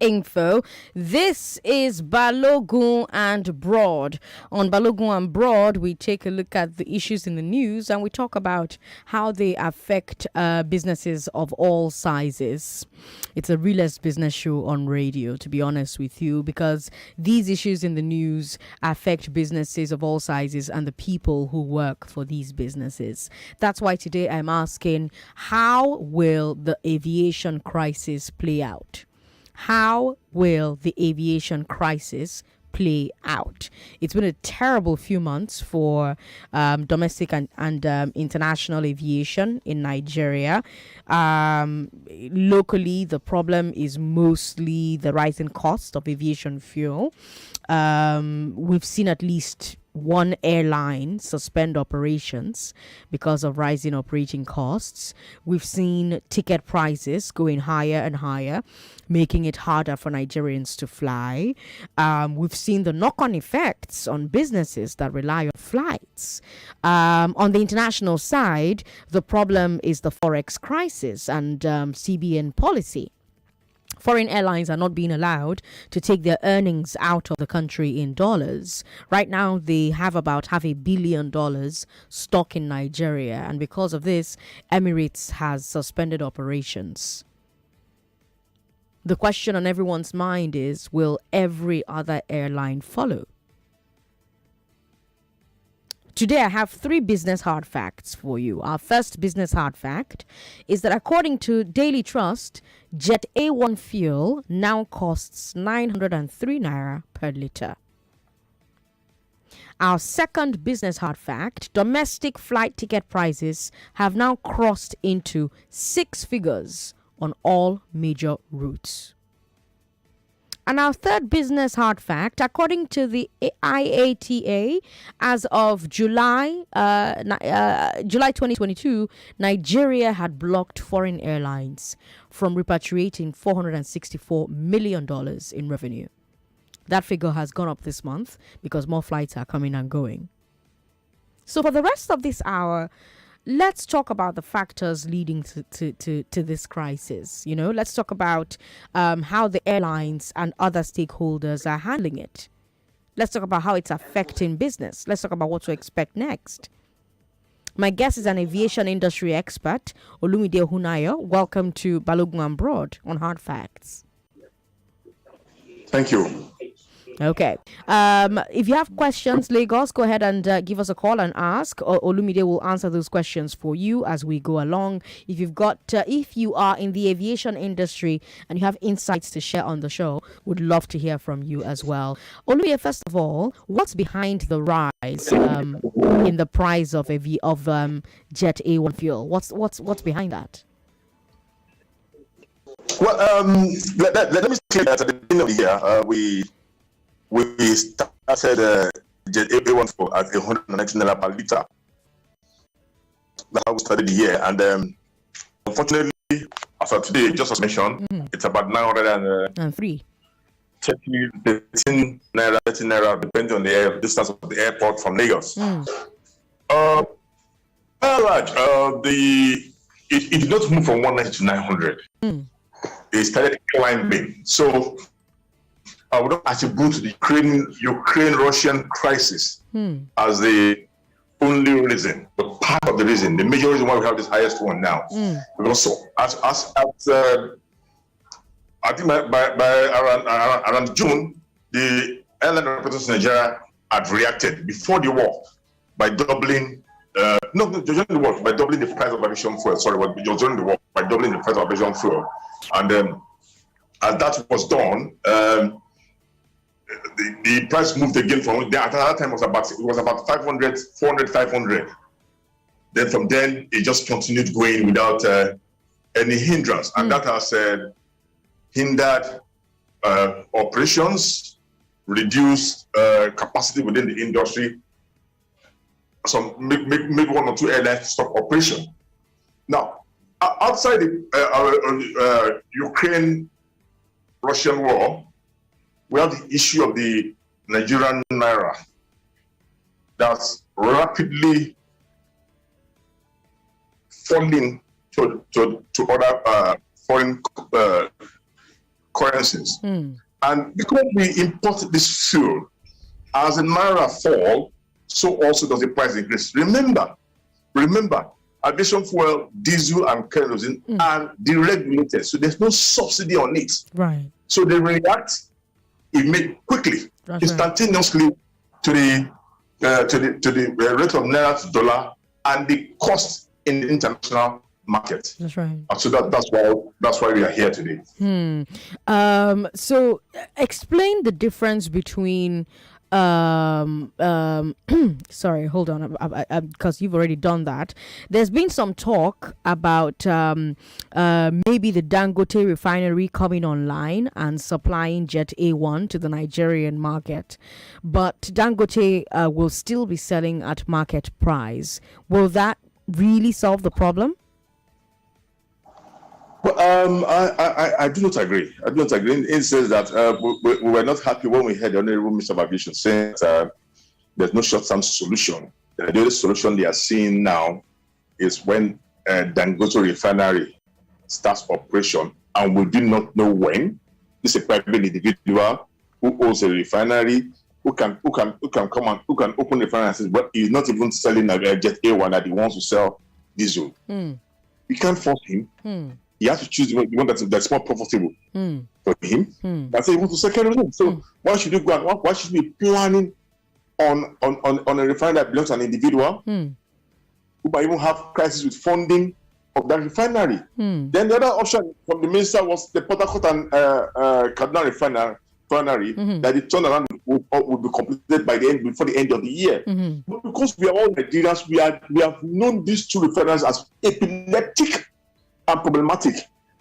info. This is Balogun and Broad. On Balogun and Broad, we take a look at the issues in the news and we talk about how they affect businesses of all sizes. It's a realist business show on radio, to be honest with you, because these issues in the news affect businesses of all sizes and the people who work for these businesses. That's why today I'm asking, how will the aviation crisis play out? How will the aviation crisis play out? It's been a terrible few months for domestic and international aviation in Nigeria. Locally, the problem is mostly the rising cost of aviation fuel. We've seen at least one airline suspend operations because of rising operating costs. We've seen ticket prices going higher and higher, making it harder for Nigerians to fly. We've seen the knock-on effects on businesses that rely on flights. On the international side, the problem is the forex crisis and CBN policy. Foreign airlines are not being allowed to take their earnings out of the country in dollars. Right now, they have about $500 million stock in Nigeria. And because of this, Emirates has suspended operations. The question on everyone's mind is, will every other airline follow? Today, I have 3 business hard facts for you. Our first business hard fact is that according to Daily Trust, Jet A1 fuel now costs 903 naira per litre. Our second business hard fact, domestic flight ticket prices have now crossed into 6 figures on all major routes. And our third business hard fact, according to the IATA, as of July 2022, Nigeria had blocked foreign airlines from repatriating $464 million in revenue. That figure has gone up this month because more flights are coming and going. So for the rest of this hour, let's talk about the factors leading to this crisis. Let's talk about how the airlines and other stakeholders are handling it. Let's talk about how it's affecting business. Let's talk about what to expect next. My guest is an aviation industry expert, Olumide Hunayo. Welcome to Balogun and Broad on Hard Facts. Thank you. Okay. If you have questions, Lagos, go ahead and give us a call and ask. Olumide will answer those questions for you as we go along. If you are in the aviation industry and you have insights to share on the show, would love to hear from you as well. Olumide, first of all, what's behind the rise in the price of Jet A1 fuel? What's behind that? Well, let me say that at the beginning of the year, we started Jet A1 at 119 naira per litre. That's how we started the year, and unfortunately, as of today, just as mentioned, it's about 903. 13 naira, depending on the distance of the airport from Lagos. It did not move from 190 to 900. It started climbing. So I would not attribute the Ukraine-Russian crisis as the only reason, but part of the reason, the major reason why we have this highest one now. Also, I think by around June, the airline operators in Nigeria had reacted before the war by doubling. During the war, by doubling the price of aviation fuel. During the war, by doubling the price of aviation fuel, and as that was done, the price moved again from there. At that time, it was about 500, 400, 500. Then from then, it just continued going without any hindrance, and that has hindered operations, reduced capacity within the industry. Some maybe 1 or 2 airlines stop operation. Now, outside the Ukraine-Russian war, we have the issue of the Nigerian naira that's rapidly falling to other foreign currencies. And because we import this fuel, as the naira fall, so also does the price increase. Remember, aviation fuel, diesel, and kerosene are deregulated, so there's no subsidy on it. Right. So they react quickly, instantaneously to the rate of naira to dollar and the cost in the international market. That's right. So that's why we are here today. So explain the difference between sorry, hold on, because you've already done that. There's been some talk about maybe the Dangote refinery coming online and supplying Jet A1 to the Nigerian market, but Dangote will still be selling at market price. Will that really solve the problem? Well, I do not agree. It says that we were not happy when we heard the Honorable Minister of Aviation saying that there's no short-term solution. The only solution they are seeing now is when Dangote refinery starts operation, and we do not know when. This is a private individual who owns a refinery, who can open the refinery and says, but he's not even selling a Jet A1 that he wants to sell diesel. You can't force him. He has to choose the one that's more profitable for him. That's able to second him. So why should you go? Why should we be planning on a refinery that belongs to an individual who might even have crisis with funding of that refinery? Then the other option from the minister was the Port Harcourt and Kaduna refinery that the turnaround would be completed before the end of the year. But because we are all Nigerians, we have known these two refineries as epileptic and problematic.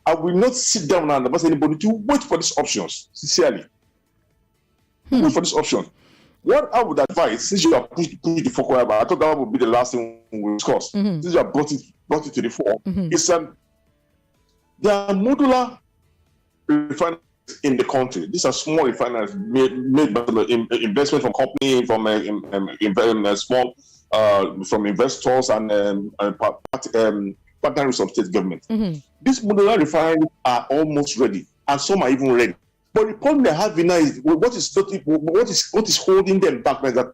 I will not sit down and advise anybody to wait for these options. Sincerely, wait for this option. What I would advise, since you have pushed the focus, I thought that would be the last thing we discuss. Since you have brought it to the fore, is there are modular refineries in the country. These are small refineries made by investment from company, from small from investors and partnering with some state government. These modular refineries are almost ready, and some are even ready. But the problem they have now is what is holding them back is that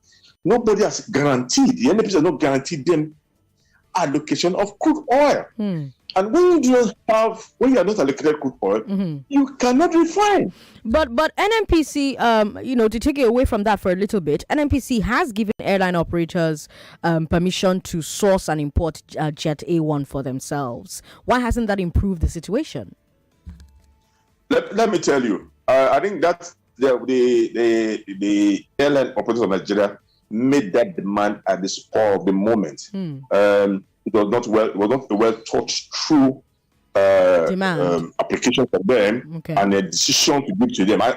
nobody has guaranteed. The NPC has not guaranteed them allocation of crude oil. And when you are not allocated crude oil, you cannot refine. But NNPC, to take it away from that for a little bit, NNPC has given airline operators permission to source and import Jet A1 for themselves. Why hasn't that improved the situation? Let me tell you, I think that the airline operators of Nigeria made that demand at the spur of the moment. It was not a well thought through application for them and a decision to give to them. I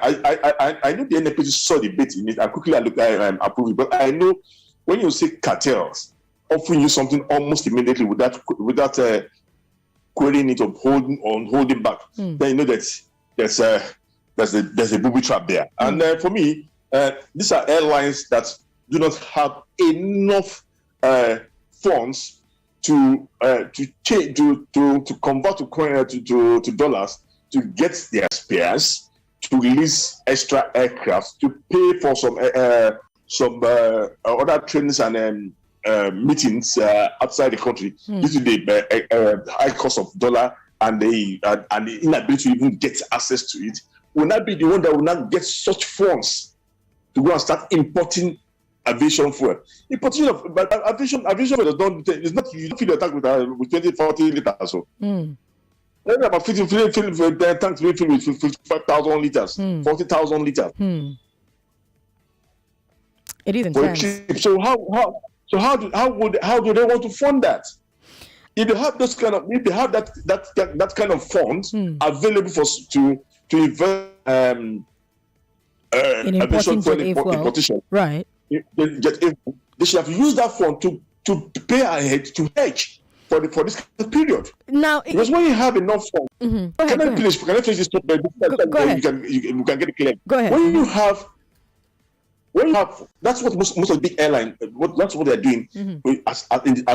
know the NPC saw the bit in it and quickly approved it. But I know when you say cartels offering you something almost immediately without querying it or holding back, then you know that there's a booby trap there. And for me, these are airlines that do not have enough funds to convert to dollars, to get their spares, to release extra aircraft, to pay for some other trainings and meetings outside the country due to the high cost of dollar and the inability to even get access to it. Will not be the one that will not get such funds to go and start importing aviation fuel. Importation of aviation fuel does not. It's not. You don't fill your tank with 20-40 liters. So, about 50 tanks filled with 55,000 liters, 40,000 liters. It is intense. So how do they want to fund that? If they have those kind of, if they have that kind of funds available to invest in importing importation, right? They should have used that fund to pay ahead to hedge for this period. Now, because when you have enough funds, can I finish this topic? Go ahead. You can get it clear. Go ahead. When you have, that's what most of the big airlines. That's what they're doing as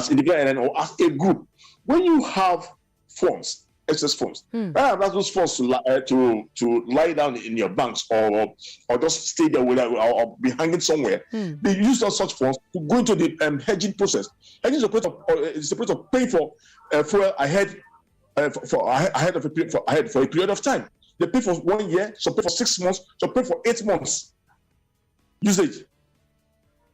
individual airline or as a group. When you have funds, excess funds. Rather than those funds to lie down in your banks or just stay there or be hanging somewhere. They use those such funds to go into the hedging process. Hedging is a process of paying for fuel ahead for a period of time. They pay for 1 year, some pay for 6 months, some pay for 8 months usage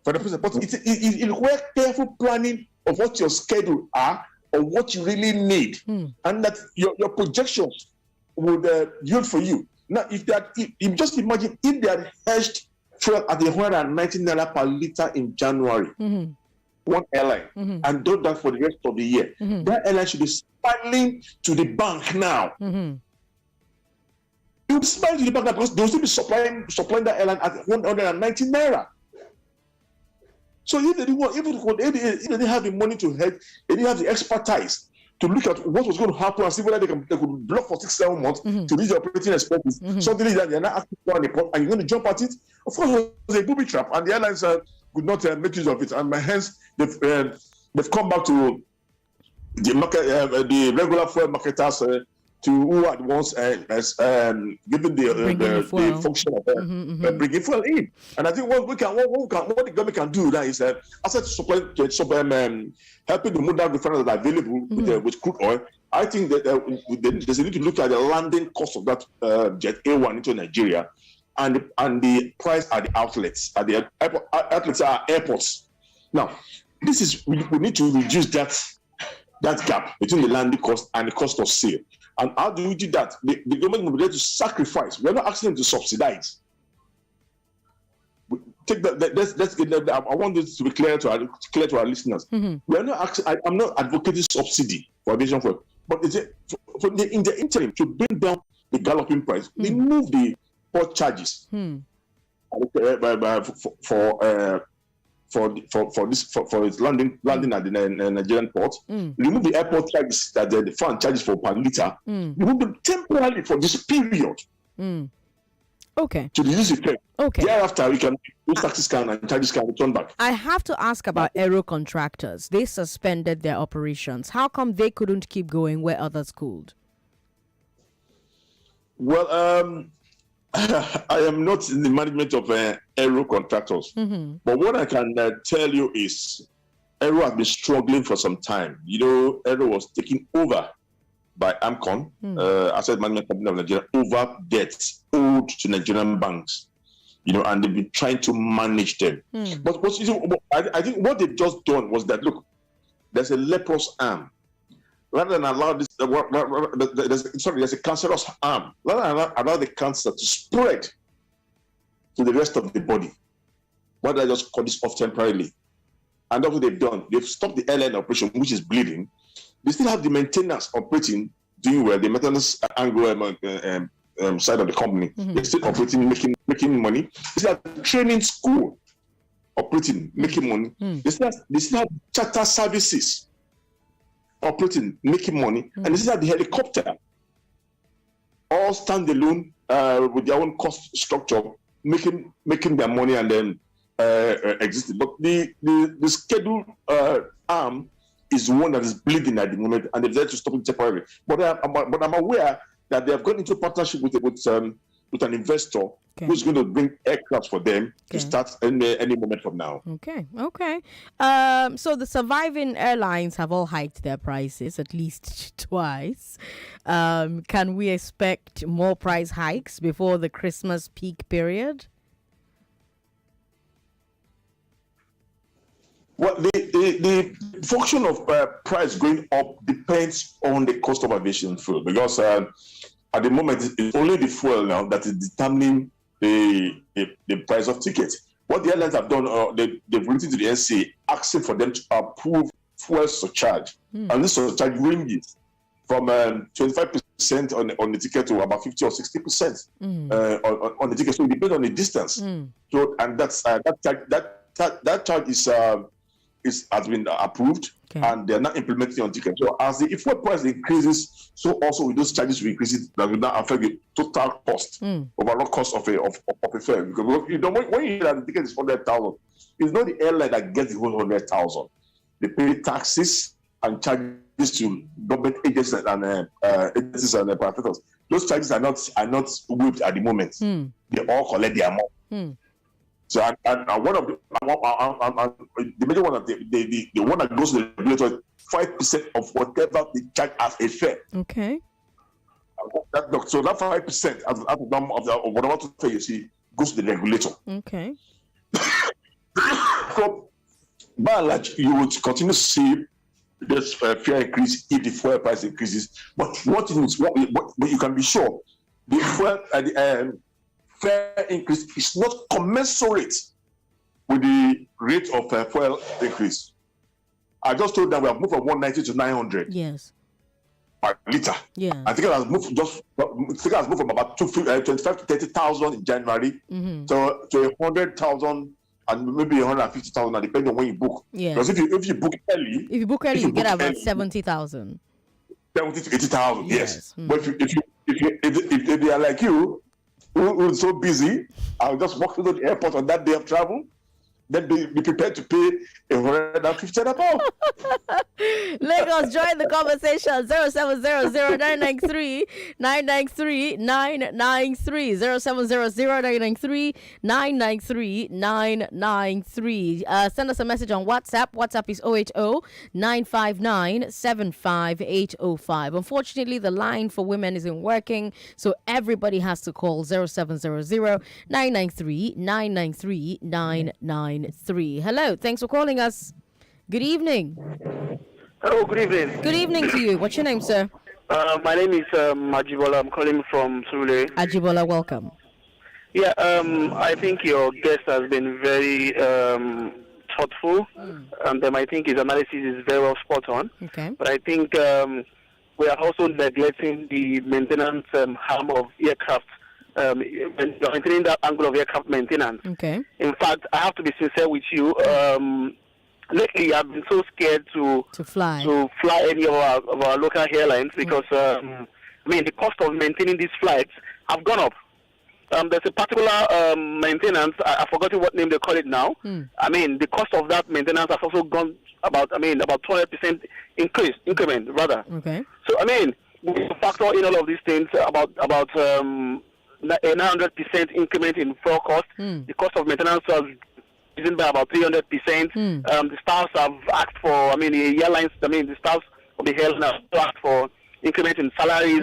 for the process. But it requires careful planning of what your schedule are or what you really need, and that your projections would yield for you. Now, if just imagine if they had hedged fuel at $119 per liter in January, one airline, and done that for the rest of the year, that airline should be smiling to the bank now. It would smile to the bank now because they will still be supplying that airline at 119 naira. So if they didn't have the money to hedge, they didn't have the expertise to look at what was going to happen and see whether they could block for 6-7 months to reach the operating expenses. Suddenly they're not asking for any report and you're going to jump at it. Of course, it was a booby trap, and the airlines could not make use of it. And hence they've come back to the market, the regular fuel marketers to who had once given the function of bringing fuel in. And I think what the government can do now is aside helping the modern refiners that are available with crude oil. I think that there's a need to look at the landing cost of that Jet A1 into Nigeria and the price at the outlets. At the outlets are airports. Now, we need to reduce that gap between the landing cost and the cost of sale. And how do we do that? The government will be there to sacrifice. We're not asking them to subsidize. Take that. I want this to be clear to our listeners. We're not asking. I'm not advocating subsidy for aviation fuel, but in the interim to bring down the galloping price, remove the port charges for its landing at the Nigerian port, remove the airport charges that the fund charges for per liter, remove them temporarily for this period. Okay. To reduce the effect. Okay. Thereafter, we can use taxes and charges can return back. I have to ask about aero contractors. They suspended their operations. How come they couldn't keep going where others could? Well, I am not in the management of aero contractors, but what I can tell you is aero has been struggling for some time. Aero was taken over by AMCON, Asset Management Company of Nigeria, over debts owed to Nigerian banks, and they've been trying to manage them. But I think what they've just done was that, look, there's a leprous arm. Rather than allow this, there's a cancerous arm. Rather than allow the cancer to spread to the rest of the body, why don't I just cut this off temporarily? And that's what they've done. They've stopped the airline operation, which is bleeding. They still have the maintenance operating, doing well. The maintenance angle side of the company, they're still operating, making money. They still have the training school operating, making money. They still have charter services operating, making money, and this is at the helicopter, all standalone with their own cost structure, making their money and then existing. But the schedule arm is one that is bleeding at the moment, and they're there to stop it temporarily. But I'm aware that they have gone into partnership with an investor who's going to bring aircraft for them to start any moment from now. Okay. So the surviving airlines have all hiked their prices at least twice. Can we expect more price hikes before the Christmas peak period? Well, the function of price going up depends on the cost of aviation fuel, because at the moment it's only the fuel now that is determining the price of tickets. What the airlines have done, they've written to the NCA asking for them to approve fuel surcharge, and this surcharge ranges from 25% on the ticket to about 50 or 60% on the ticket. So it depends on the distance. So and that charge has been approved, and they're not implementing on tickets. So as the fuel price increases, so also with those charges will increase, that will not affect the total cost, overall cost of a fare. Because when you hear that the ticket is 100,000, it's not the airline that gets the whole 100,000. They pay taxes and charges charges to government agencies and agencies and parastatals. Those charges are not waived at the moment. They all collect their amount. So and one of the major one of the one that goes to the regulator, 5% of whatever they charge as a fare. Okay. So that 5% of whatever to pay, you see, goes to the regulator. Okay. So by and large, you would continue to see this fare increase if the fuel price increases. But what you can be sure, the fuel fare increase is not commensurate with the rate of fuel increase. I just told them we have moved from 190 to 900. Yes. Per liter. Yeah. I think it has moved from about 25 to 30,000 in January to 100,000 and maybe 150,000, depending on when you book. Yeah. Because if you book early, you get about 70,000. 70 to 80,000. Yes. But if they are like you, who's so busy, I'll just walk to the airport on that day of travel. Then be prepared to pay 150 and above. Lagos, join the conversation. 0700-993-993-993. 0700-993-993. Send us a message on WhatsApp. WhatsApp is 080-959-75805. Unfortunately, the line for women isn't working, so everybody has to call 0700-993-993-993. Hello, thanks for calling us. Good evening. Hello, good evening. Good evening to you. What's your name, sir? My name is Ajibola. I'm calling from Sule. Ajibola, welcome. Yeah, I think your guest has been very thoughtful, and I think his analysis is very well spot on. Okay. But I think we are also neglecting the maintenance arm of aircraft. Maintaining that angle of aircraft maintenance. Okay. In fact, I have to be sincere with you. Lately, I've been so scared to fly any of our local airlines because the cost of maintaining these flights have gone up. There's a particular maintenance. I forgot what name they call it now. The cost of that maintenance has also gone about 200% increment rather. Okay. So we factor in all of these things about a 900% increment in fuel cost. The cost of maintenance has risen by about 300%. The staffs have asked for, the airlines, the staffs of the airlines have asked for increment in salaries.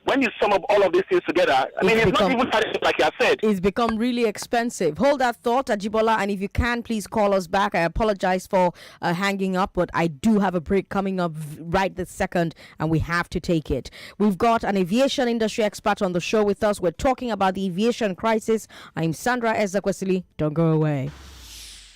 When you sum up all of these things together, it's not even like I said. It's become really expensive. Hold that thought, Ajibola, and if you can, please call us back. I apologize for hanging up, but I do have a break coming up right this second, and we have to take it. We've got an aviation industry expert on the show with us. We're talking about the aviation crisis. I'm Sandra Ezekwesili. Don't go away.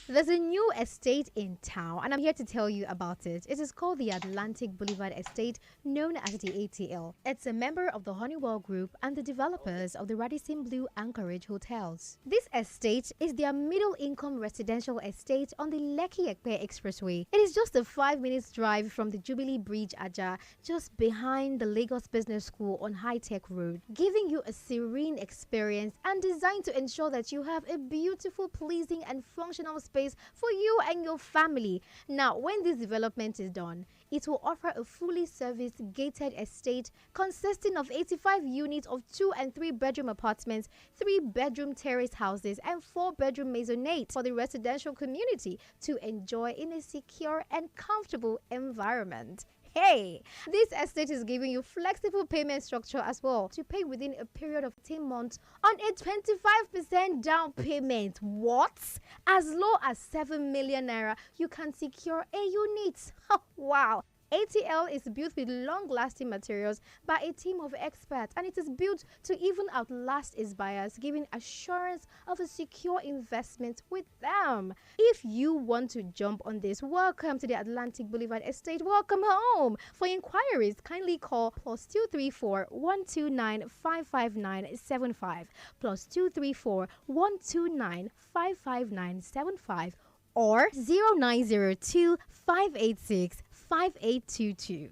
There's a new estate in town, and I'm here to tell you about it. It is called the Atlantic Boulevard Estate, known as the ATL. It's a member of the Honeywell Group and the developers of the Radisson Blu Anchorage Hotels. This estate is their middle-income residential estate on the Lekki-Ekpe Expressway. It is just a 5-minute drive from the Jubilee Bridge, Aja, just behind the Lagos Business School on High Tech Road, giving you a serene experience and designed to ensure that you have a beautiful, pleasing, and functional space for you and your family. Now, when this development is done, it will offer a fully serviced gated estate consisting of 85 units of 2 and 3 bedroom apartments, 3 bedroom terrace houses, and 4 bedroom maisonette for the residential community to enjoy in a secure and comfortable environment. Hey, this estate is giving you flexible payment structure as well to pay within a period of 10 months on a 25% down payment. What? As low as 7 million naira, you can secure a unit. Wow. ATL is built with long-lasting materials by a team of experts, and it is built to even outlast its buyers, giving assurance of a secure investment with them. If you want to jump on this, welcome to the Atlantic Boulevard Estate. Welcome home. For inquiries, kindly call +234 129 559 75 +234 129 559 75 or 0902 586 5822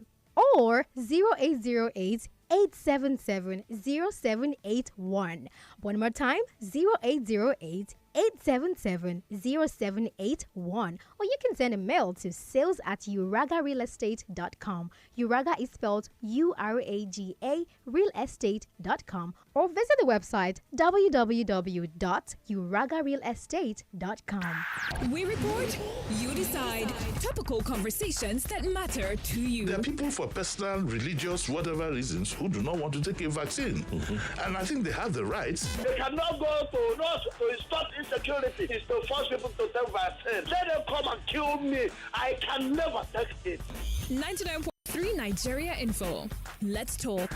or 0808 877 0781. One more time, 0808 877-0781, or you can send a mail to sales@uragarealestate.com. Uraga is spelled URAGA realestate.com, or visit the website www.uragarealestate.com. We report, you decide. Topical conversations that matter to you. There are people for personal, religious, whatever reasons who do not want to take a vaccine. And I think they have the rights. They cannot go to stop insecurity. It's to force people to take vaccine. Let them come and kill me. I can never take it. 99.3 Nigeria Info. Let's talk.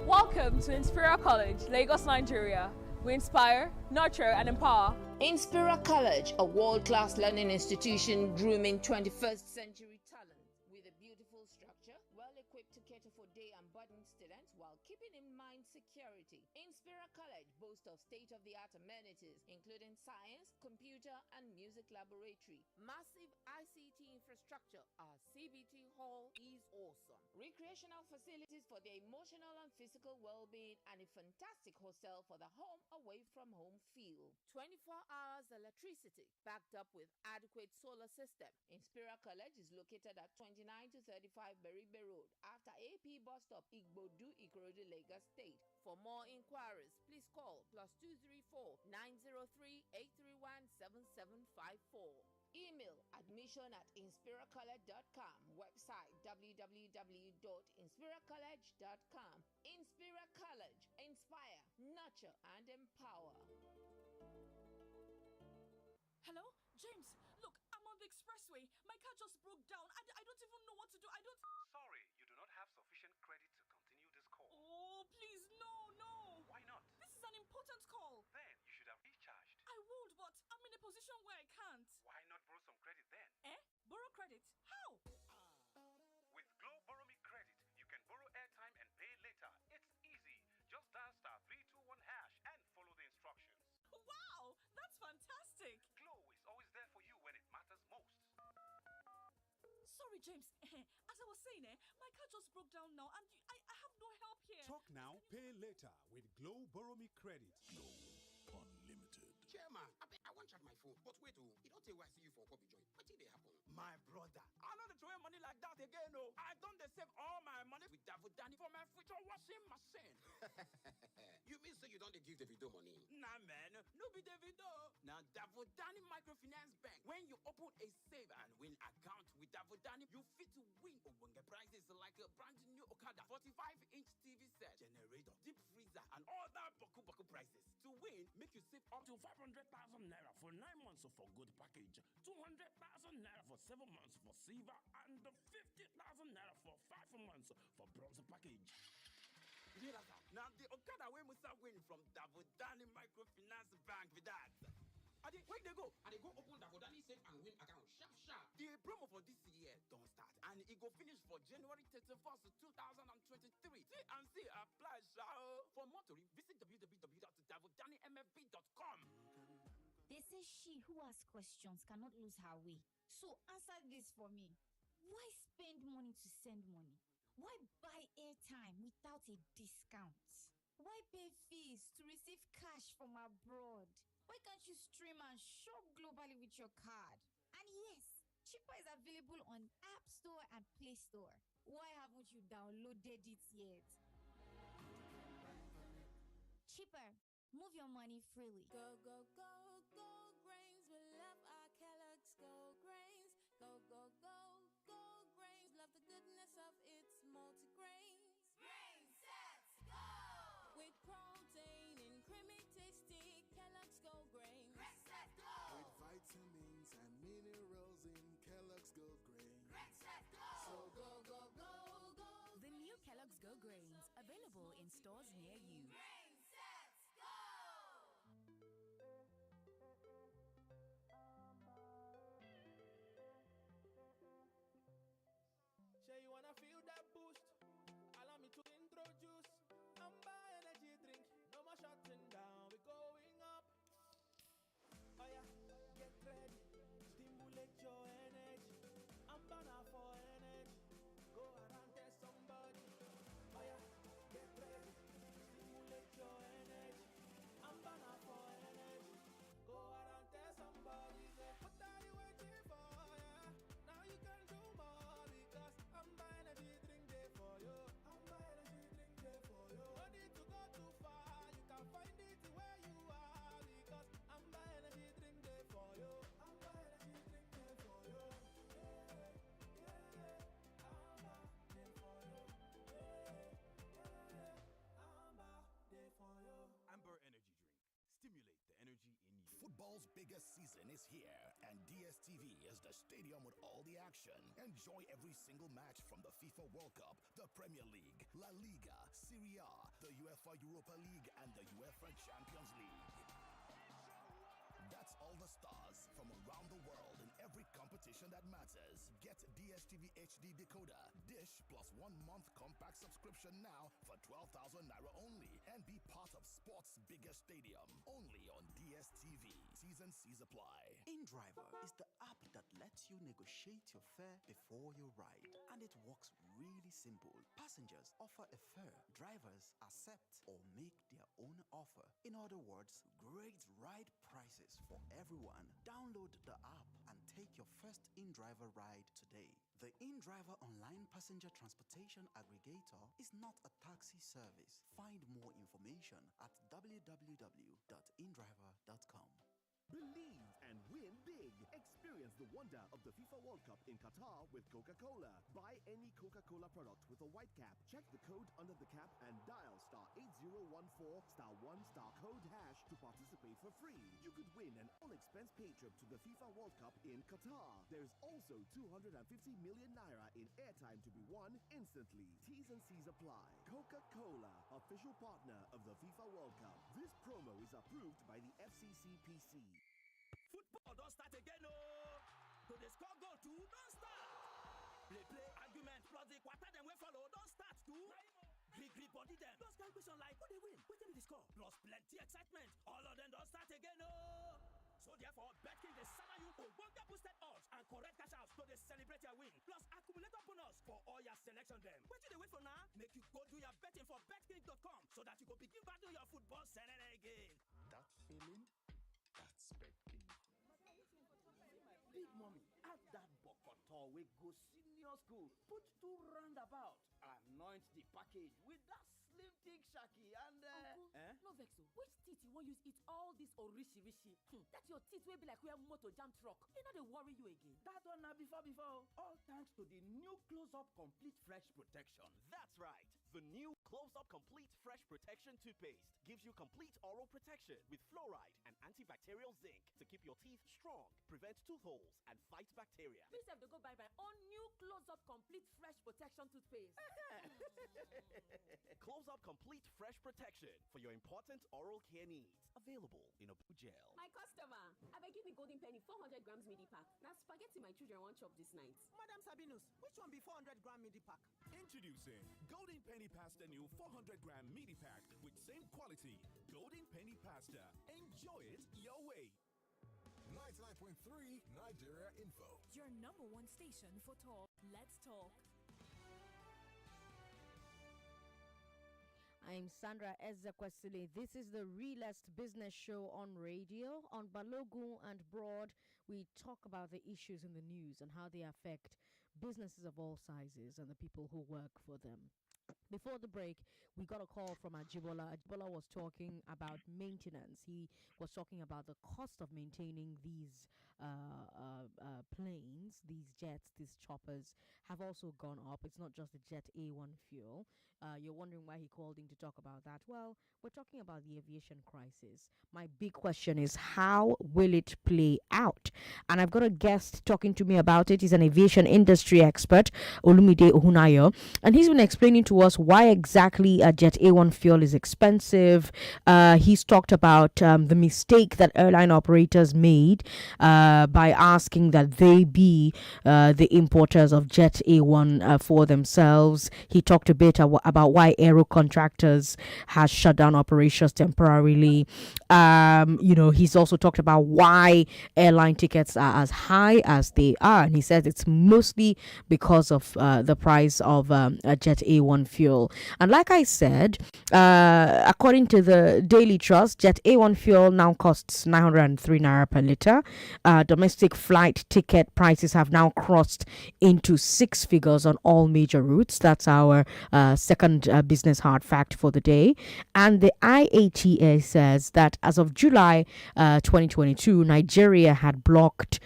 Welcome to Inspira College, Lagos, Nigeria. We inspire, nurture, and empower. Inspira College, a world-class learning institution grooming 21st century talent with a beautiful structure, well-equipped to cater for day and boarding students while keeping in mind security. Inspira College boasts of state-of-the-art amenities, including science, computer, and music laboratory. Massive ICT infrastructure. Our CBT hall is awesome. Recreational facilities for the emotional and physical well-being, and a fantastic hostel for the home away from home feel. 24 hours electricity backed up with adequate solar system. Inspira College is located at 29 to 35 Beribe Road after AP bus stop Igbodu, Ikorodu, Lagos State. For more inquiries, please call +234 903 831 7754. Email admission@inspiracollege.com. Website www.inspiracollege.com. Inspira College. Inspire, nurture, and empower. Hello? James, look, I'm on the expressway. My car just broke down. I don't even know what to do. Sorry, you do not have sufficient credit to continue this call. Oh, please, no. Why not? This is an important call. Then you should have recharged. I would, but I'm in a position where I can't. Why not borrow some credit then? Borrow credit? How? With Glow Borrow Me Credit, you can borrow airtime and pay later. It's easy. Just dial *321# and follow the instructions. Wow, that's fantastic. Glow is always there for you when it matters most. Sorry, James. As I was saying, my car just broke down now, and I have no help here. Talk now, pay later with Glow Borrow Me Credit. Glow Unlimited. Chairman, I want to check my phone, but wait, you don't tell why I see you for Kobe Joy. What did they happen? My brother, I don't throw money like that again, no. I don't save all my money with Davudani for my future washing machine. You mean say you don't give Davido money? Nah, man, no be Davido. Now, Davudani Microfinance Bank. When you open a save and win account with Davudani, you fit to win Obonga prizes like a brand new Okada, 45-inch TV set, generator, deep freezer, and other Boku prizes. To win, make you save up to 500,000 naira for 9 months for good package, 200,000 naira for 7 months for silver, and 50,000 naira for 5 months for bronze package. Now the Okada way Musa win from Davudani Microfinance Bank with that. Where they go? And they go open Davodani Save and Win account. Sharp. The promo for this year don't start, and it go finish for January 31st, 2023. See and see apply, shall. For more to visit www.davodanimfb.com. They say she who asks questions cannot lose her way. So answer this for me. Why spend money to send money? Why buy airtime without a discount? Why pay fees to receive cash from abroad? Why can't you stream and shop globally with your card? And yes, Cheaper is available on App Store and Play Store. Why haven't you downloaded it yet? Cheaper. Move your money freely. Go grains. We love our Kellogg's Go grains. Go grains. Love the goodness of its multigrains. Grain sets go! With protein and creamy tasty Kellogg's Go grains. Grain sets go! With vitamins and minerals in Kellogg's Go grains. Grain sets go! So go. The new Kellogg's Go grains, available in stores near you. Grain sets go! Say you wanna feel that boost? Allow me to introduce Amber Energy drink. No more shutting down, we're going up. Oh yeah, get ready, stimulate your energy. Amber now for energy. Go around, tell somebody. Oh yeah, get ready, Football's biggest season is here, and DSTV is the stadium with all the action. Enjoy every single match from the FIFA World Cup, the Premier League, La Liga, Serie A, the UEFA Europa League, and the UEFA Champions League. That's all the stars from around the world in every competition that matters. Get DSTV HD decoder, dish plus 1 month compact subscription now for 12,000 naira only, and be part of sports' biggest stadium. Only on DSTV. T's and C's apply. InDriver is the app that lets you negotiate your fare before your ride, and it works really simple. Passengers offer a fare, drivers accept or make their own offer. In other words, great ride prices for everyone. Download the app and take your first InDriver ride today. The InDriver online passenger transportation aggregator is not a taxi service. Find more information at www.indriver.com. Believe and win big. Experience the wonder of the FIFA World Cup in Qatar with Coca-Cola. Buy any Coca-Cola product with a white cap. Check the code under the cap and dial *8014*1* hash to participate for free. You could win an all-expense paid trip to the FIFA World Cup in Qatar. There's also 250 million naira in airtime to be won instantly. T's and C's apply. Coca-Cola, official partner of the FIFA World Cup. This promo is approved by the FCCPC. Football don't start again, oh! To the score goal too, don't start! Play, argument, plus the quarter then we follow, don't start too! Grip body them, those kind of question like, who they win? What them the score? Plus plenty excitement, all of them don't start again, oh! So therefore, BetKing they summer you for Wonga boosted odds and correct cash outs to they celebrate your win. Plus accumulator bonus for all your selection them. What you they wait for now? Make you go do your betting for betking.com so that you go begin battle your football Saturday again. That feeling? That's BetKing. Big mommy, add that bokoto we go senior school. Put 2 roundabout. Anoint the package with that slim thick shaki and Uncle, no vex o. Which teeth you want use eat all this orishi? That your teeth will be like where motor jam truck. They not dey worry you again. that one na before. All thanks to the new Close-Up Complete Fresh Protection. That's right. The new Close-Up Complete Fresh Protection toothpaste gives you complete oral protection with fluoride and antibacterial zinc to keep your teeth strong, prevent tooth holes, and fight bacteria. Me sef dey go buy my own new Close-Up Complete Fresh Protection toothpaste. Close-Up Complete Fresh Protection for your important oral care needs. Available in a blue gel. My customer, abeg give me golden penny 400 grams midi pack. Na spaghetti my children want chop this night. Madam Sabinus, which one be 400-gram midi pack? Introducing Golden Penny Pasta new 400-gram midi pack with same quality. Golden Penny Pasta. Enjoy it your way. 99.3 Nigeria Info. Your #1 station for talk. Let's talk. I'm Sandra Ezekwesili. This is the realest business show on radio. On Balogun and Broad, we talk about the issues in the news and how they affect businesses of all sizes and the people who work for them. Before the break, we got a call from Ajibola. Ajibola was talking about maintenance. He was talking about the cost of maintaining these planes, these jets, these choppers have also gone up. It's not just the Jet A1 fuel. You're wondering why he called in to talk about that. Well, we're talking about the aviation crisis. My big question is, how will it play out? And I've got a guest talking to me about it. He's an aviation industry expert, Olumide Ohunayo, and he's been explaining to us why exactly Jet A1 fuel is expensive. He's talked about the mistake that airline operators made by asking that they be the importers of Jet A1 for themselves. He talked a bit about why aero contractors has shut down operations temporarily. He's also talked about why airline tickets are as high as they are, and he says it's mostly because of the price of Jet A1 fuel. And like I said, according to the Daily Trust, Jet A1 fuel now costs 903 naira per litre. Domestic flight ticket prices have now crossed into 6 figures on all major routes. That's our second business hard fact for the day. And the IATA says that as of July 2022, Nigeria had blocked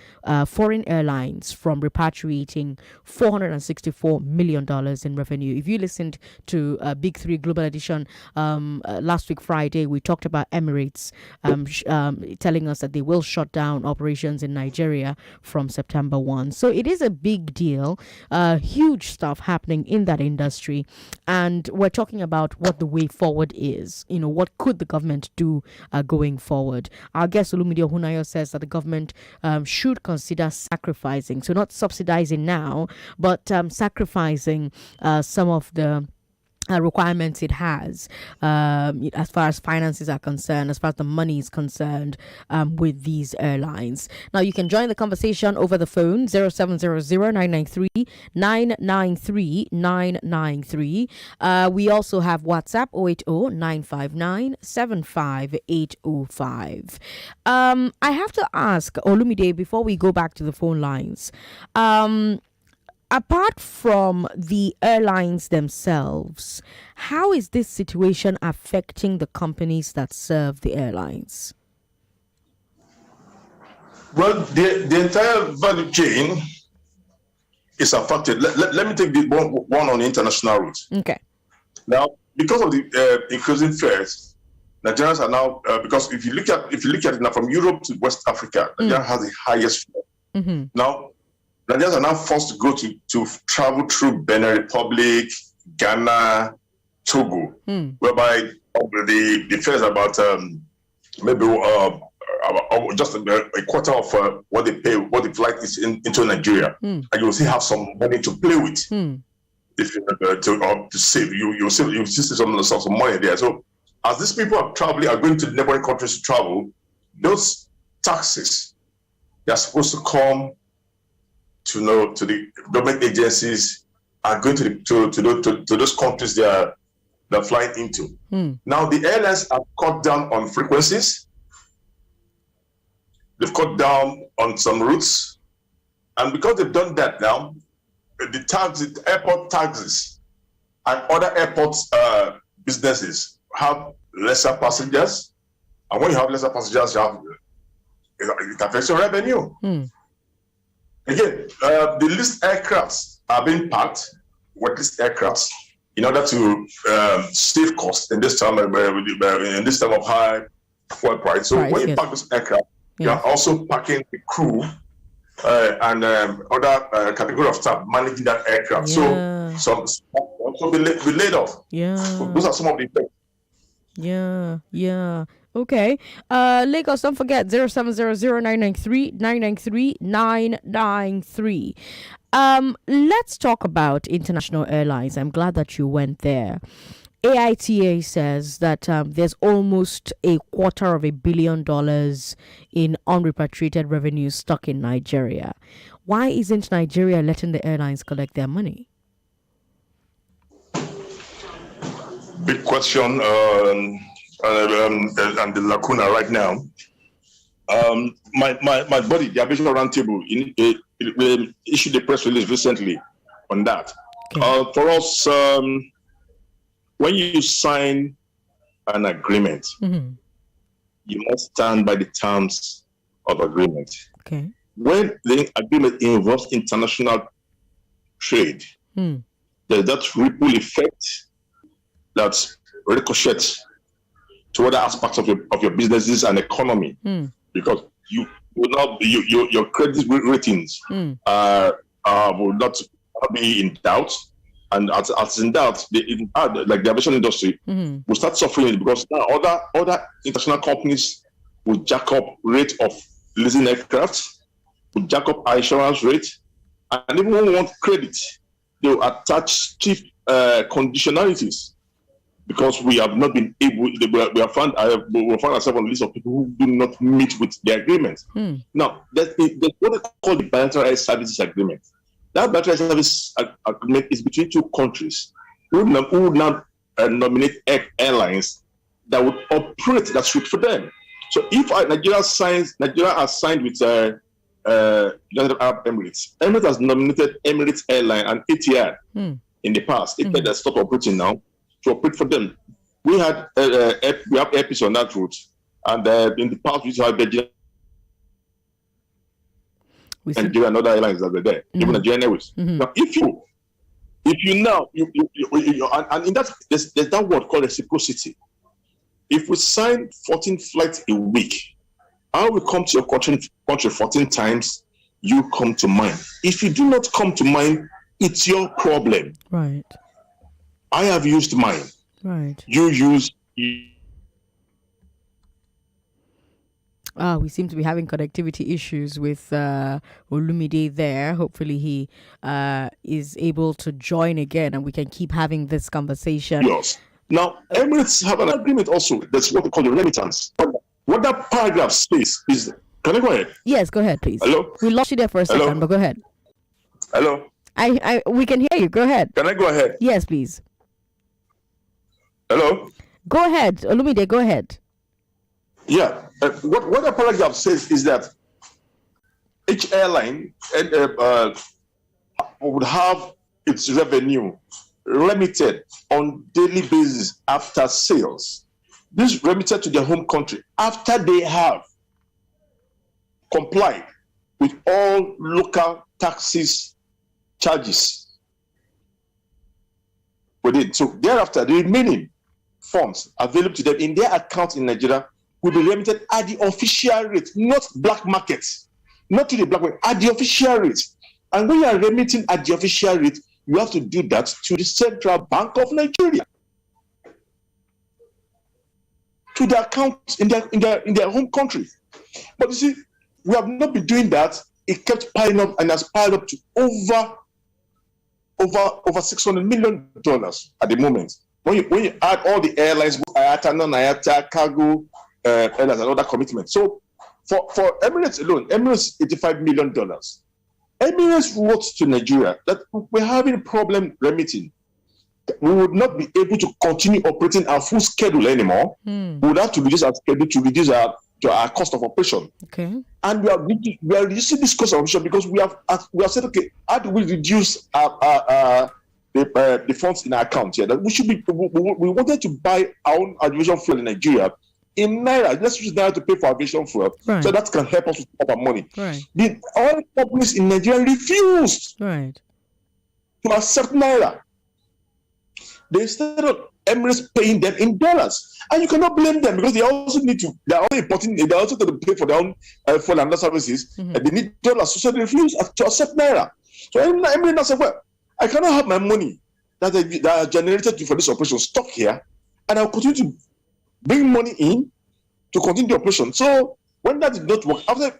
foreign airlines from repatriating $464 million in revenue. If you listened to Big Three Global Edition last week, Friday, we talked about Emirates telling us that they will shut down operations in Nigeria from September 1. So it is a big deal, huge stuff happening in that industry. And we're talking about what the way forward is. What could the government do going forward? Our guest Olumide Ohunayo says that the government should consider sacrificing, so not subsidizing now, but sacrificing some of the requirements it has as far as finances are concerned, as far as the money is concerned with these airlines. Now you can join the conversation over the phone 0700-993-993. We also have WhatsApp 080-959-75805. I have to ask Olumide before we go back to the phone lines. Apart from the airlines themselves, how is this situation affecting the companies that serve the airlines? Well, the entire value chain is affected. Let me take the one on the international route. Okay. Now, because of the increasing fares, Nigerians are now because if you look at it now from Europe to West Africa, Nigeria has the highest fare. Mm-hmm. Now, Nigerians are now forced to go to travel through Benin Republic, Ghana, Togo, whereby the fares are about maybe just a quarter of what they pay, what the flight is into Nigeria, and you will still have some money to play with. If you to save, you still some money there. So, as these people are going to neighboring countries to travel, those taxes they are supposed to come to the government agencies are going to those countries they're flying into. Now the airlines have cut down on frequencies. They've cut down on some routes, and because they've done that now, the airport taxes and other airport businesses have lesser passengers, and when you have lesser passengers, it affects your revenue. Again, the leased aircrafts are being parked, wet-leased aircrafts, in order to save costs in this time of high fuel price. So when you park this aircraft, you are also parking the crew and other category of staff managing that aircraft. So some also be laid off. So those are some of the effects. Okay. Lagos, don't forget 0700-993-993. Let's talk about international airlines. I'm glad that you went there. AITA says that there's almost $250 million in unrepatriated revenue stuck in Nigeria. Why isn't Nigeria letting the airlines collect their money? Big question and the lacuna right now. My body, the Aviation Roundtable, issued a press release recently on that. Okay. For us, when you sign an agreement, you must stand by the terms of agreement. Okay. When the agreement involves international trade, there's that ripple effect that ricochets to other aspects of your businesses and economy, because you will not your credit ratings will not be in doubt, and as in doubt, like the aviation industry will start suffering it, because now other international companies will jack up rate of leasing aircraft, will jack up our insurance rate, and even when we want credit, they will attach stiff conditionalities. Because we have not been able, we have found ourselves on the list of people who do not meet with the agreement. Now, there's what they call the bilateral air services agreement. That bilateral service agreement is between two countries who would now nominate airlines that would operate that route for them. So if Nigeria has signed with United Arab Emirates. Emirates has nominated Emirates Airline and ATR in the past. ATR that stopped operating now, to operate for them. We have airpiece on that route, and in the past we have Virgin. Nigeria and other airlines that were there, even Nigerian Airways. Now, if you now, and in that, there's that word called reciprocity. If we sign 14 flights a week, I will come to your country 14 times, you come to mine. If you do not come to mine, it's your problem. Right. I have used mine. Right. You use. We seem to be having connectivity issues with Olumide there. Hopefully he is able to join again and we can keep having this conversation. Yes. Now, Emirates have an agreement also. That's what they call the remittance. What that paragraph says is, can I go ahead? Yes, go ahead, please. Hello? We lost you there for a second, but go ahead. Hello? We can hear you. Go ahead. Can I go ahead? Yes, please. Hello? Go ahead. Olumide, go ahead. Yeah. What the paragraph says is that each airline would have its revenue remitted on daily basis after sales. This remitted to their home country after they have complied with all local taxes charges with it. So thereafter, the remaining funds available to them in their account in Nigeria will be remitted at the official rate, not black markets, not to the black market, at the official rate. And when you are remitting at the official rate, you have to do that to the Central Bank of Nigeria, to the accounts in their home country. But you see, we have not been doing that. It kept piling up and has piled up to over $600 million at the moment. When you add all the airlines, IATA, non-IATA, cargo, airlines, and other commitments. So for Emirates alone, Emirates $85 million. Emirates wrote to Nigeria that we're having a problem remitting. We would not be able to continue operating our full schedule anymore. We would have to reduce our schedule to reduce our cost of operation. Okay. And we are reducing this cost of operation because we have said, okay, how do we reduce the funds in our account here? That we wanted to buy our own aviation fuel in Nigeria in naira. Let's use naira to pay for aviation fuel, so that can help us to stop our money. Right. The oil companies in Nigeria refused to accept naira. They started Emirates paying them in dollars, and you cannot blame them because they also need to. They are only importing. They are also going to pay for their own fuel and other services, and they need dollars. So they refuse to accept naira. So Emirates said, "Well, I cannot have my money that are generated for this operation stuck here, and I'll continue to bring money in to continue the operation." So when that did not work, after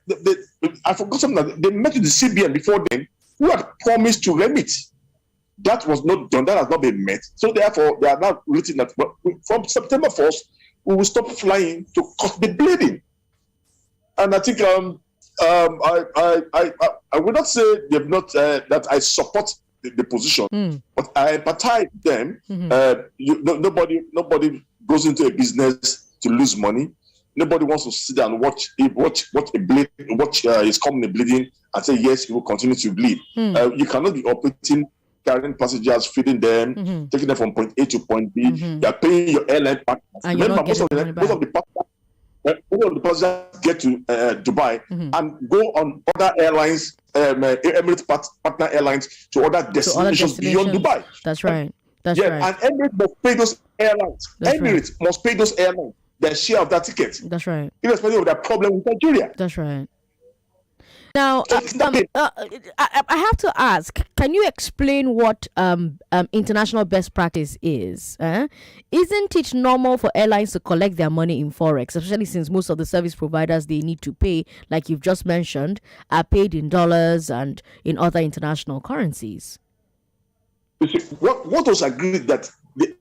I forgot something that they met with the CBN before then, who had promised to remit. That was not done. That has not been met. So therefore, they are now written that from September 1st, we will stop flying to cut the bleeding. And I think I would not say they've not that I support the position, but I empathize with them. Nobody goes into a business to lose money. Nobody wants to sit down and watch his company bleeding and say yes, he will continue to bleed. You cannot be operating, carrying passengers, feeding them, taking them from point A to point B. You are paying your airline partners. Remember, most of the passengers get to Dubai and go on other airlines, Emirates partner airlines, to other destinations beyond Dubai. That's right. That's right. And Emirates must pay those airlines. Must pay those airlines their share of that ticket. That's right. Irrespective of their problem with Nigeria. That's right. Now, I have to ask, can you explain what international best practice is? Isn't it normal for airlines to collect their money in Forex, especially since most of the service providers they need to pay, like you've just mentioned, are paid in dollars and in other international currencies? You see, what was agreed that the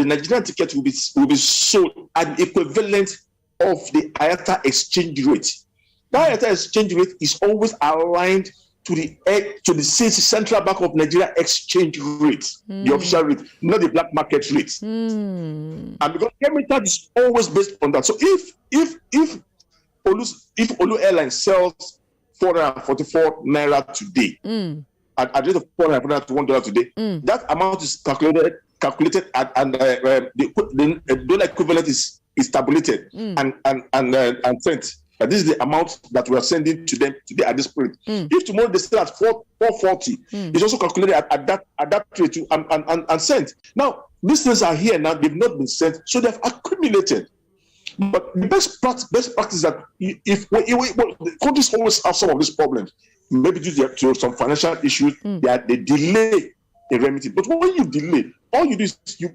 Nigerian ticket will be sold at the equivalent of the IATA exchange rate. The IATA exchange rate is always aligned to the Central Bank of Nigeria exchange rate, the official rate, not the black market rate. And because Emirates is always based on that. So if Olu Airlines sells 444 naira today, at rate of 400 to $1 today, that amount is calculated and the dollar equivalent is tabulated and sent And this is the amount that we are sending to them today at this point. If tomorrow they sell at 440, it's also calculated at that rate too, and sent. Now, these things are here now, they've not been sent, so they've accumulated. But the best practice is that if the countries always have some of these problems, maybe due to some financial issues, they delay a remedy. But when you delay, all you do is you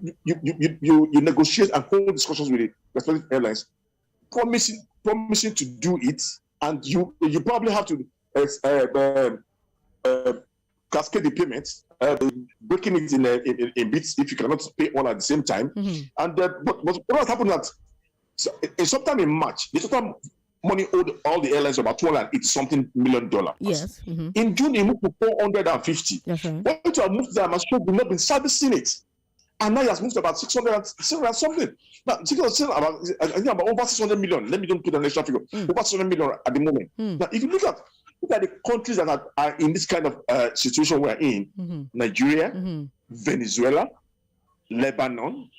negotiate and hold discussions with the respective airlines, promising to do it, and you probably have to cascade the payments, breaking it in bits if you cannot pay all at the same time. And but what happened that sometime in March, the total money owed all the airlines about $280 million. Yes. In June, it moved to 450. When you have moved that, I'm sure we've not been servicing it. And now it has moved to about 600 something. Now, I think about over 600 million. Let me don't put an extra figure. Over 600 million at the moment. Now, if you look at the countries that are in this kind of situation we're in, Nigeria, Venezuela, Lebanon,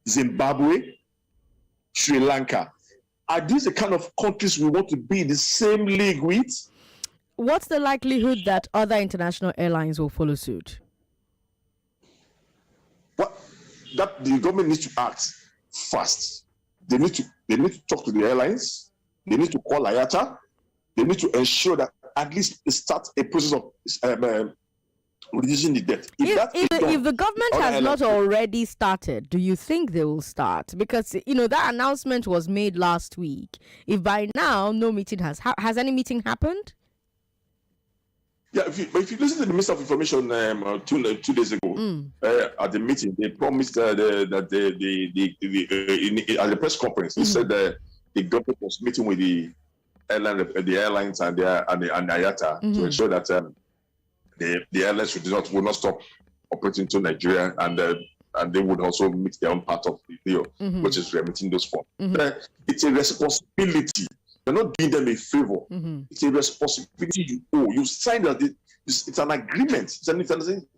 Zimbabwe, Sri Lanka. Are these the kind of countries we want to be in the same league with? What's the likelihood that other international airlines will follow suit? That the government needs to act fast. They need to talk to the airlines. They need to call IATA. They need to ensure that at least start a process of reducing the debt. If the government has not already started, do you think they will start? Because that announcement was made last week. If by now no meeting has any meeting happened? Yeah, if you listen to the Minister of Information 2 days ago at the meeting, they promised that at the press conference, they said that the government was meeting with the airlines and the IATA to ensure that the airlines will not stop operating to Nigeria, and they would also meet their own part of the deal, which is remitting those funds. It's a responsibility. You're not doing them a favor. It's a responsibility you owe. You signed that it's an agreement. It's an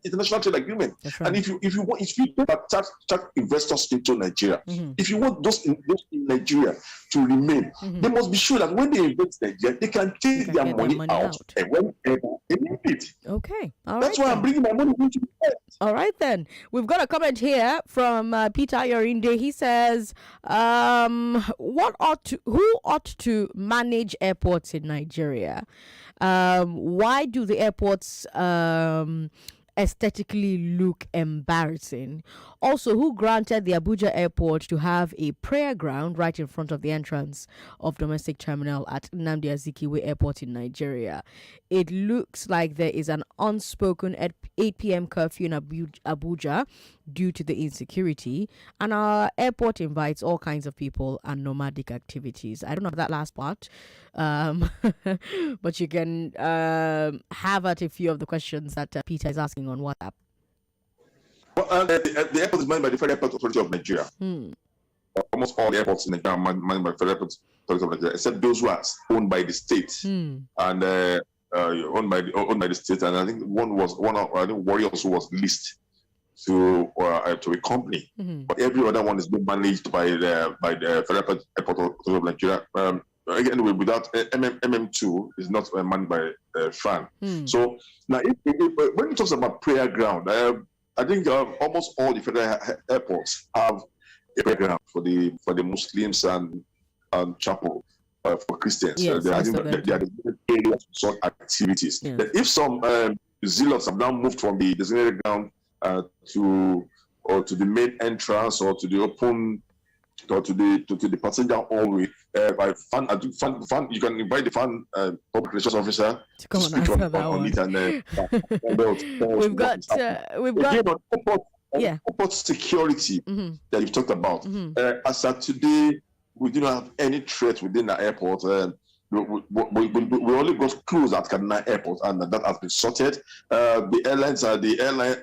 international trade agreement. Right. And if you attract investors into Nigeria, if you want those in Nigeria to remain, they must be sure that when they invest in Nigeria, they can take their money out and whenever they need it. Okay. That's why I'm bringing my money into it. All right, then. We've got a comment here from Peter Yorinde. He says, who ought to manage airports in Nigeria? Why do the airports aesthetically look embarrassing? Also, who granted the Abuja airport to have a prayer ground right in front of the entrance of domestic terminal at Nnamdi Azikiwe Airport in Nigeria? It looks like there is an unspoken 8 p.m. curfew in Abuja due to the insecurity, and our airport invites all kinds of people and nomadic activities. I don't know that last part, but you can have at a few of the questions that Peter is asking on WhatsApp. Well, the airport is managed by the Federal Airport Authority of Nigeria. Almost all the airports in Nigeria are managed by the Federal Airport Authority of Nigeria, except those who are owned by the state and owned by the state. And I think I think Warriors was leased to a company, but every other one is being managed by the Federal Airport Authority of Nigeria. Anyway, without MM2 is not managed by FAN. So now, when it talks about prayer ground, I think almost all the federal airports have a prayer ground for the Muslims and chapel for Christians. Yes, I think there are different areas for such activities. Yes. That if some zealots have now moved from the designated ground to the main entrance or to the open or to the passenger hallway, by fan, you can invite the fan public relations officer to come and answer that one. We've got airport security that you've talked about. As of today, we do not have any threat within the airport. We only got crews at Kaduna Airport, and that has been sorted. The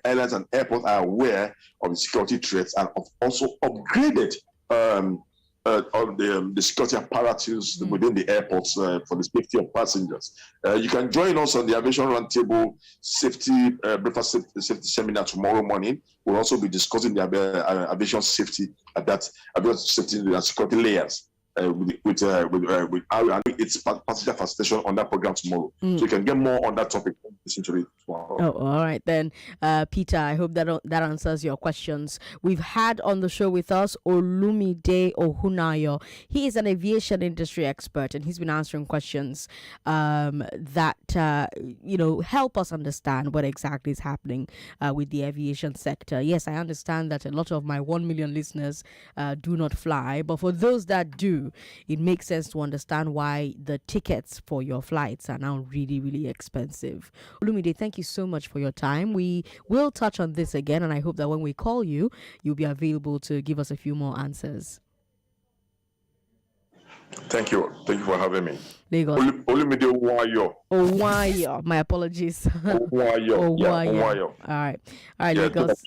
airlines and airports are aware of the security threats and have also upgraded of the security apparatus within the airports for the safety of passengers. You can join us on the Aviation Roundtable Breakfast Safety Seminar tomorrow morning. We'll also be discussing the aviation safety at that aviation safety and security layers with its passenger facilitation on that program tomorrow. So you can get more on that topic. Listen to it tomorrow. Oh, all right then, Peter. I hope that answers your questions. We've had on the show with us Olumide Ohunayo. He is an aviation industry expert, and he's been answering questions that help us understand what exactly is happening with the aviation sector. Yes, I understand that a lot of my 1 million listeners do not fly, but for those that do, it makes sense to understand why the tickets for your flights are now really, really expensive. Olumide, thank you so much for your time. We will touch on this again, and I hope that when we call you, you'll be available to give us a few more answers. Thank you. Thank you for having me. Lagos. Olumide Owayo. My apologies. Owayo. Yeah, Owayo. All right, Lagos.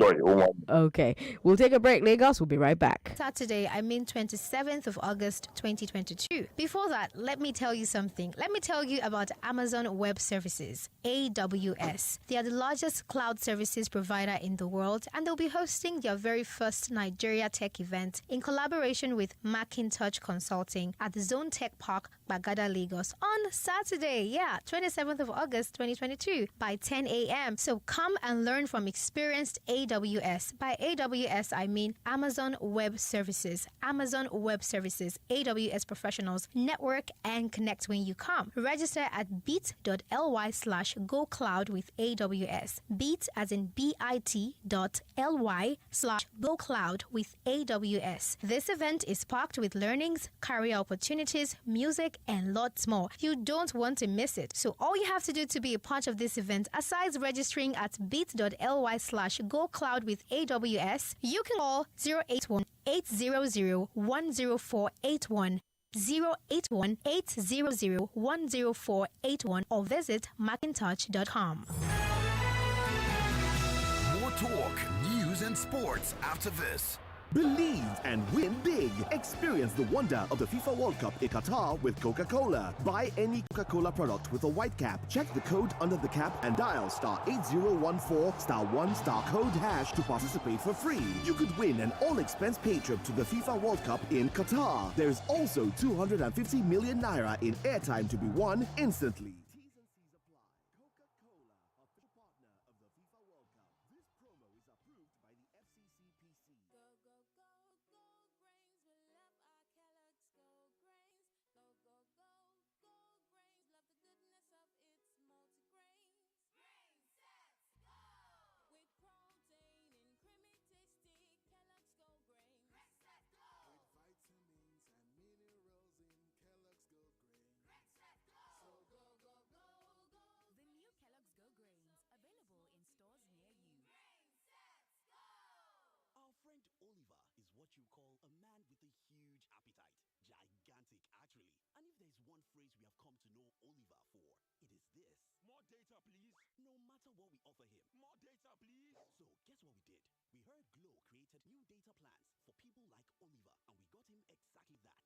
Okay, we'll take a break, Lagos. We'll be right back. Saturday, 27th of August 2022. Before that, let me tell you something. Let me tell you about Amazon Web Services, AWS. They are the largest cloud services provider in the world, and they'll be hosting their very first Nigeria Tech event in collaboration with Macintosh Consulting at the Zone Tech Park, Bagada, Lagos on Saturday, 27th of August 2022 by 10 a.m. So come and learn from experienced AWS. By AWS, I mean Amazon Web Services. Amazon Web Services, AWS professionals, network and connect when you come. Register at bit.ly/gocloud with AWS. Bit as in bit.ly/gocloud with AWS. This event is packed with learnings, career opportunities, music, and lots more. You don't want to miss it. So all you have to do to be a part of this event, aside registering at bit.ly/gocloud with AWS, you can call 081-800-10481, 081-800-10481, or visit macintosh.com. More talk, news, and sports after this. Believe and win big. Experience the wonder of the FIFA World Cup in Qatar with Coca-Cola. Buy any Coca-Cola product with a white cap. Check the code under the cap and dial *8014*1* to participate for free. You could win an all-expense paid trip to the FIFA World Cup in Qatar. There's also 250 million naira in airtime to be won instantly. Oliver is what you call a man with a huge appetite. Gigantic, actually. And if there's one phrase we have come to know Oliver for, it is this. More data, please. No matter what we offer him. More data, please. So, guess what we did? We heard Glow created new data plans for people like Oliver, and we got him exactly that.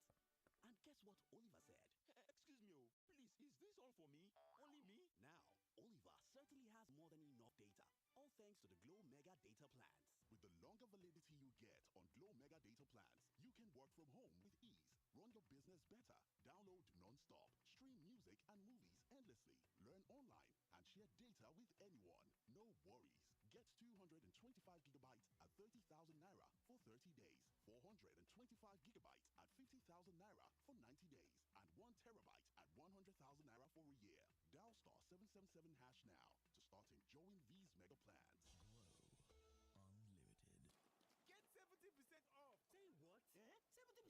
And guess what Oliver said? Excuse me, please, is this all for me? Only me? Now, Oliver certainly has more than enough data. All thanks to the Glow Mega Data Plans. With the longer validity you get on Glow Mega Data Plans, you can work from home with ease, run your business better, download non-stop, stream music and movies endlessly, learn online, and share data with anyone. No worries. Get 225 gigabytes at 30,000 naira for 30 days, 425 gigabytes at 50,000 naira for 90 days, and 1 terabyte at 100,000 naira for a year. Dial *777# now to start enjoying these mega plans. Get 70% off. Say what? 70%?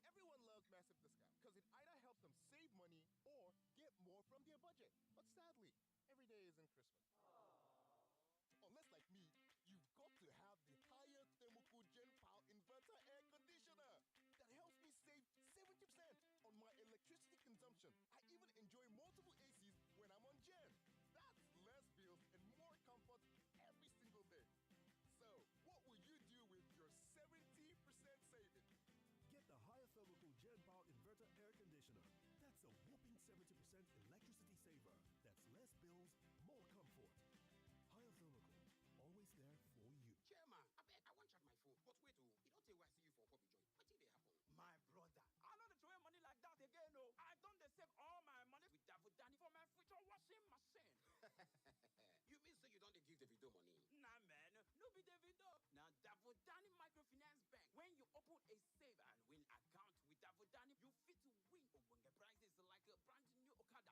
Everyone loves massive discount because it either helps them save money or get more from their budget. But sadly, every day isn't Christmas. Unless like me, you've got to have the higher thermocool Gen Power Inverter air conditioner that helps me save 70% on my electricity consumption. I even enjoy multiple ACs when I'm on Gen. That's less bills and more comfort every single day. So, what will you do with your 70% saving? Get the higher thermocool Gen Power Inverter air conditioner. That's a whopping 70% electricity saver. That's less bill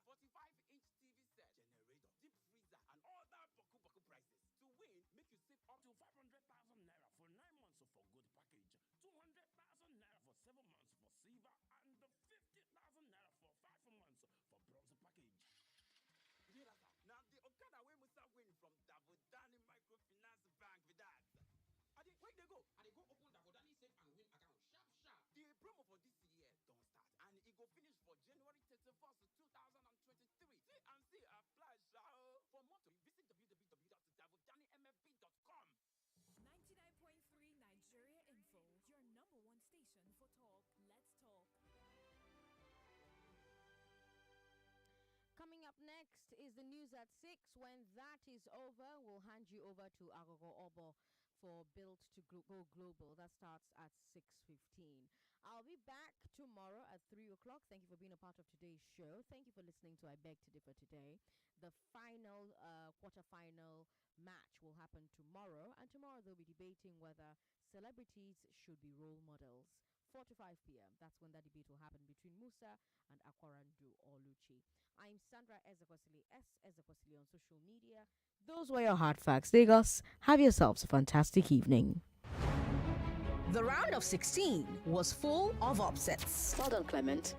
45-inch TV set, generator, deep freezer, and other boku prices. To win, make you save up to 500,000 naira for 9 months for good package, 200,000 naira for 7 months for silver, and 50,000 naira for 5 months for bronze package. Now the Okada way Musa win from Davodani Microfinance Bank with that. Where they go? And they go open the Vodani Save and Win account. Sharp. The promo for this year don't start and it go finish for January 31st, 2023. See and see apply, shall. For more to visit www.davodanimfb.com. 99.3 Nigeria Info, your number one station for talk. Let's talk. Coming up next is the news at 6. When that is over, we'll hand you over to Agogo Obo for Built to Go Global. That starts at 6:15. I'll be back tomorrow at 3 o'clock. Thank you for being a part of today's show. Thank you for listening to I Beg to Differ today. The final quarterfinal match will happen tomorrow, and tomorrow they'll be debating whether celebrities should be role models. 4 to 5 p.m. That's when that debate will happen between Musa and Akwarandu Oluchi. I'm Sandra Ezekwesili, Ezekwesili on social media. Those were your hard facts. Lagos, have yourselves a fantastic evening. The round of 16 was full of upsets. Well done, Clement.